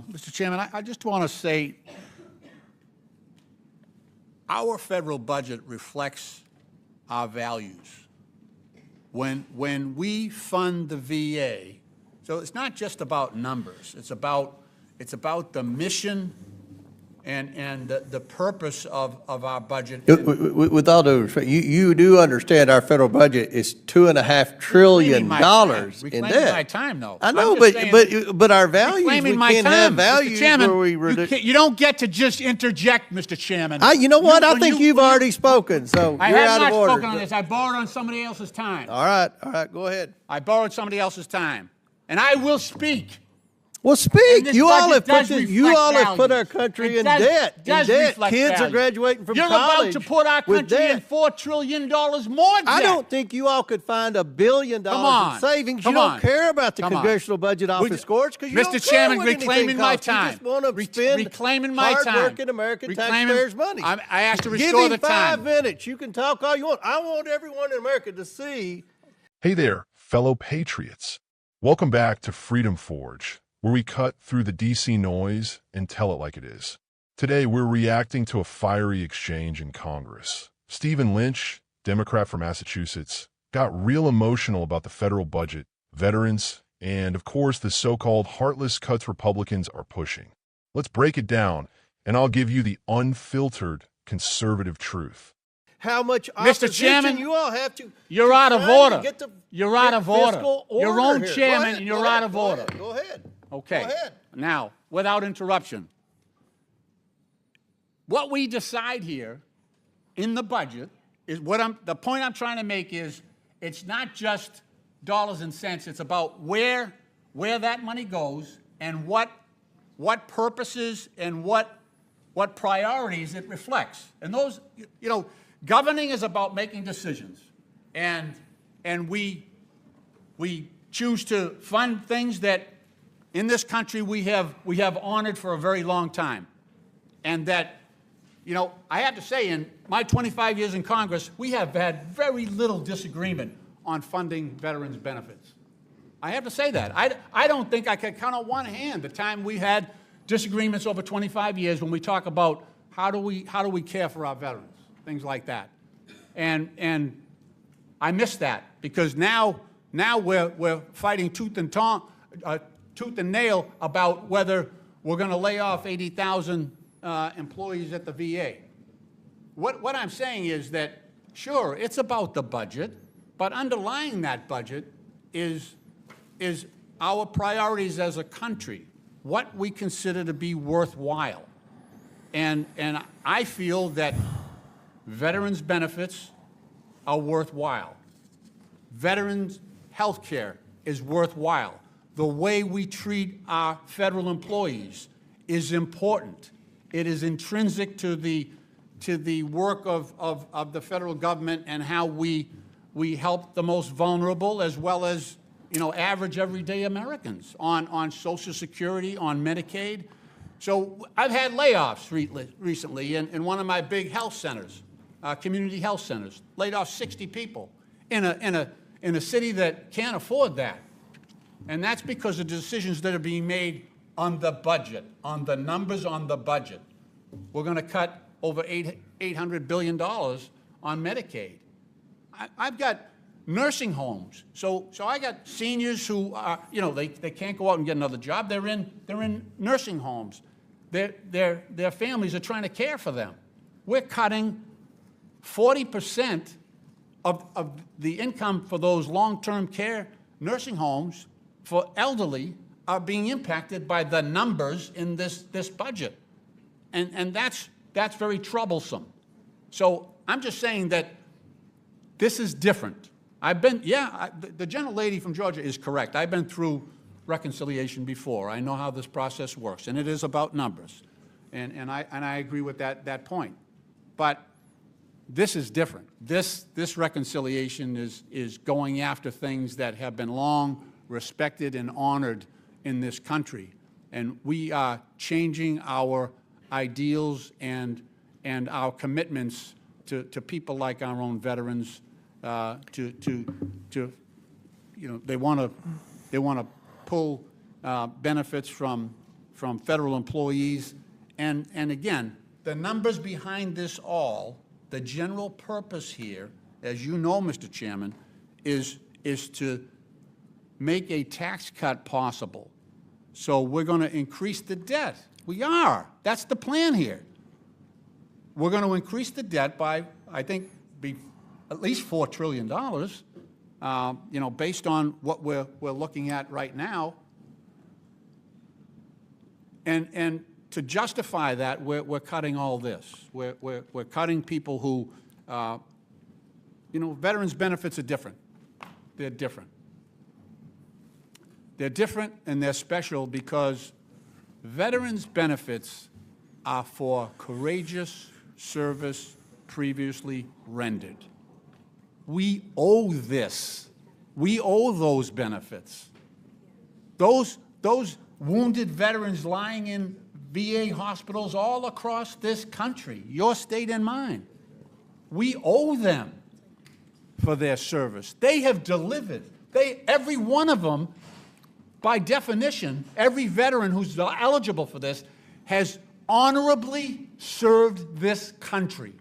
Mr. Chairman, I just want to say our federal budget reflects our values. When we fund the VA, so it's not just about numbers. It's about the mission and the purpose of our budget. With all due respect, you do understand our federal budget is $2.5 trillion in Reclaiming debt. my time, though. I know, I'm just saying, but our values, we reclaiming my can't time, have Mr. values Chairman, where we you don't get to just interject, Mr. Chairman. You know what? I think you've already spoken, so I you're have out of not order. spoken on this. I borrowed on somebody else's time. All right, go ahead. I borrowed somebody else's time, and I will speak. Well, speak. this You all have budget put does you all reflect have put our values. country It in does- debt. does In debt. reflect Kids are values. graduating from You're college about to put our with country in debt. $4 trillion more debt. I don't think you all could find $1 billion in savings. You don't care about the Congressional Budget Office scores because you don't Mr. care Chairman, what anything reclaiming my costs. You time. just want to spend Reclaiming my time. hard-working American taxpayers' money. I asked to Give restore him the 5 time. minutes. You can talk all you want. I want everyone in America to see. Hey there, fellow patriots. Welcome back to Freedom Forge, where we cut through the DC noise and tell it like it is. Today, we're reacting to a fiery exchange in Congress. Stephen Lynch, Democrat from Massachusetts, got real emotional about the federal budget, veterans, and, of course, the so-called heartless cuts Republicans are pushing. Let's break it down, and I'll give you the unfiltered conservative truth. How much Mr. Chairman, you all have to. You're out of order. You're out of order. Fiscal Your own here. chairman, and you're out of order. Go ahead. Okay. Go ahead. Now, without interruption, what we decide here in the budget is the point I'm trying to make is it's not just dollars and cents. It's about where that money goes and what purposes and what priorities it reflects. And those, governing is about making decisions, and we choose to fund things that in this country we have honored for a very long time, and that, I have to say, in my 25 years in Congress, we have had very little disagreement on funding veterans' benefits. I have to say that. I don't think I could count on one hand the time we had disagreements over 25 years when we talk about how do we care for our veterans, things like that. And I miss that because now we're fighting tooth and nail about whether we're going to lay off 80,000 employees at the VA. What I'm saying is that, sure, it's about the budget, but underlying that budget is our priorities as a country, what we consider to be worthwhile. And I feel that veterans' benefits are worthwhile. Veterans' health care is worthwhile. The way we treat our federal employees is important. It is intrinsic to the work of the federal government and how we help the most vulnerable as well as average everyday Americans on Social Security, on Medicaid. So I've had layoffs recently in one of my big health centers, community health centers, laid off 60 people in a city that can't afford that. And that's because of decisions that are being made on the budget, on the numbers on the budget. We're going to cut over $800 billion on Medicaid. I've got nursing homes. So I got seniors who are, they can't go out and get another job. They're in nursing homes. Their families are trying to care for them. We're cutting 40% of the income for those long-term care nursing homes for elderly are being impacted by the numbers in this budget. And that's very troublesome. So I'm just saying that this is different. The gentlelady from Georgia is correct. I've been through reconciliation before. I know how this process works, and it is about numbers. And I agree with that point. But this is different. This reconciliation is going after things that have been long respected and honored in this country. And we are changing our ideals and our commitments to people like our own veterans. They want to pull benefits from from federal employees. And again, the numbers behind this all, the general purpose here, as you know, Mr. Chairman, is to make a tax cut possible. So we're going to increase the debt. We are. That's the plan here. We're going to increase the debt by, I think, at least $4 trillion, you know, based on what we're looking at right now. And to justify that, we're cutting all this. We're cutting people who, you know, veterans' benefits are different. They're different. They're different and they're special because veterans' benefits are for courageous service previously rendered. We owe this. We owe those benefits. Those wounded veterans lying in VA hospitals all across this country, your state and mine, we owe them for their service. They have delivered. Every one of them, by definition, every veteran who's eligible for this has honorably served this country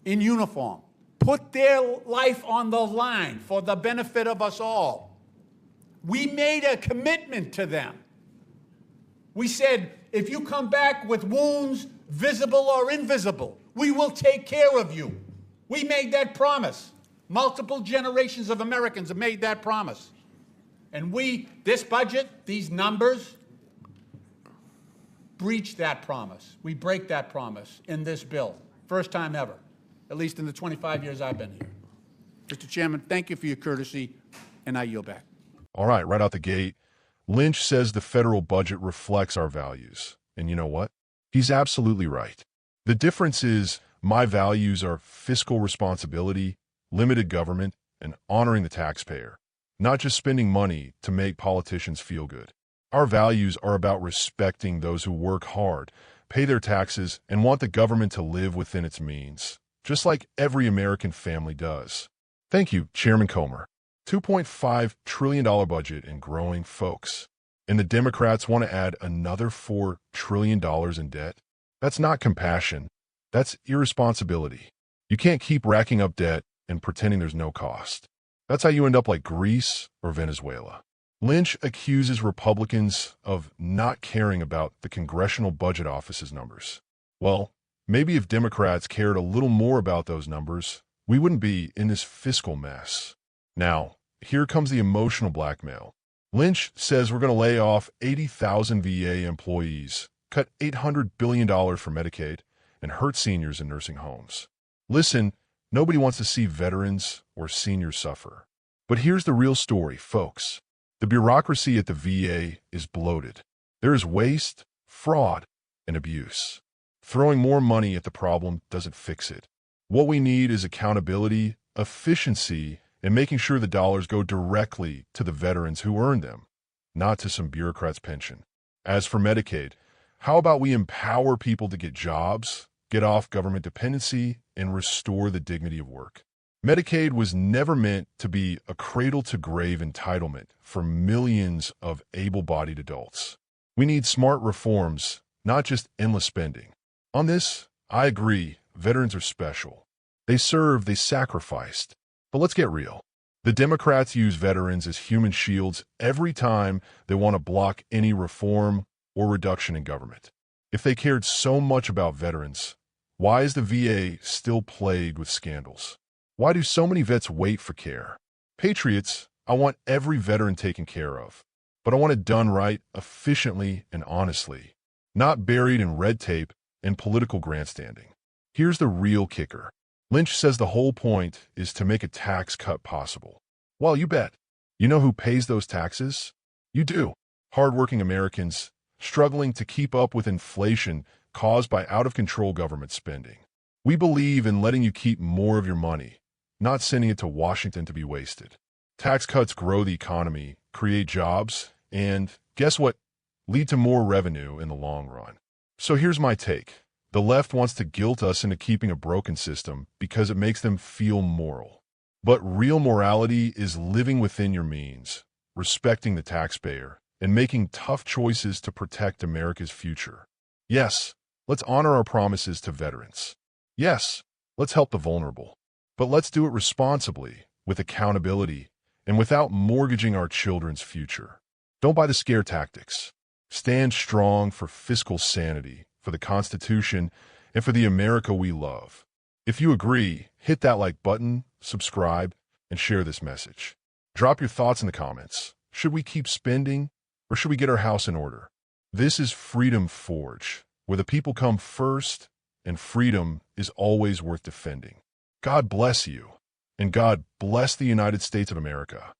in uniform, put their life on the line for the benefit of us all. We made a commitment to them. We said, if you come back with wounds, visible or invisible, we will take care of you. We made that promise. Multiple generations of Americans have made that promise. And this budget, these numbers, breach that promise. We break that promise in this bill. First time ever, at least in the 25 years I've been here. Mr. Chairman, thank you for your courtesy, and I yield back. All right, right out the gate, Lynch says the federal budget reflects our values. And you know what? He's absolutely right. The difference is my values are fiscal responsibility, limited government, and honoring the taxpayer, not just spending money to make politicians feel good. Our values are about respecting those who work hard, pay their taxes, and want the government to live within its means, just like every American family does. Thank you, Chairman Comer. $2.5 trillion budget and growing, folks. And the Democrats want to add another $4 trillion in debt? That's not compassion. That's irresponsibility. You can't keep racking up debt and pretending there's no cost. That's how you end up like Greece or Venezuela. Lynch accuses Republicans of not caring about the Congressional Budget Office's numbers. Well, maybe if Democrats cared a little more about those numbers, we wouldn't be in this fiscal mess. Now, here comes the emotional blackmail. Lynch says we're going to lay off 80,000 VA employees, cut $800 billion for Medicaid, and hurt seniors in nursing homes. Listen, nobody wants to see veterans or seniors suffer. But here's the real story, folks. The bureaucracy at the VA is bloated. There is waste, fraud, and abuse. Throwing more money at the problem doesn't fix it. What we need is accountability, efficiency, and making sure the dollars go directly to the veterans who earned them, not to some bureaucrat's pension. As for Medicaid, how about we empower people to get jobs, get off government dependency, and restore the dignity of work? Medicaid was never meant to be a cradle-to-grave entitlement for millions of able-bodied adults. We need smart reforms, not just endless spending. On this, I agree, veterans are special. They served, they sacrificed. But let's get real. The Democrats use veterans as human shields every time they want to block any reform or reduction in government. If they cared so much about veterans, why is the VA still plagued with scandals? Why do so many vets wait for care? Patriots, I want every veteran taken care of, but I want it done right, efficiently, and honestly, not buried in red tape and political grandstanding. Here's the real kicker. Lynch says the whole point is to make a tax cut possible. Well, you bet. You know who pays those taxes? You do. Hardworking Americans struggling to keep up with inflation caused by out-of-control government spending. We believe in letting you keep more of your money, not sending it to Washington to be wasted. Tax cuts grow the economy, create jobs, and, guess what? Lead to more revenue in the long run. So here's my take. The left wants to guilt us into keeping a broken system because it makes them feel moral. But real morality is living within your means, respecting the taxpayer, and making tough choices to protect America's future. Yes, let's honor our promises to veterans. Yes, let's help the vulnerable. But let's do it responsibly, with accountability, and without mortgaging our children's future. Don't buy the scare tactics. Stand strong for fiscal sanity, for the Constitution, and for the America we love. If you agree, hit that like button, subscribe, and share this message. Drop your thoughts in the comments. Should we keep spending, or should we get our house in order? This is Freedom Forge, where the people come first, and freedom is always worth defending. God bless you, and God bless the United States of America.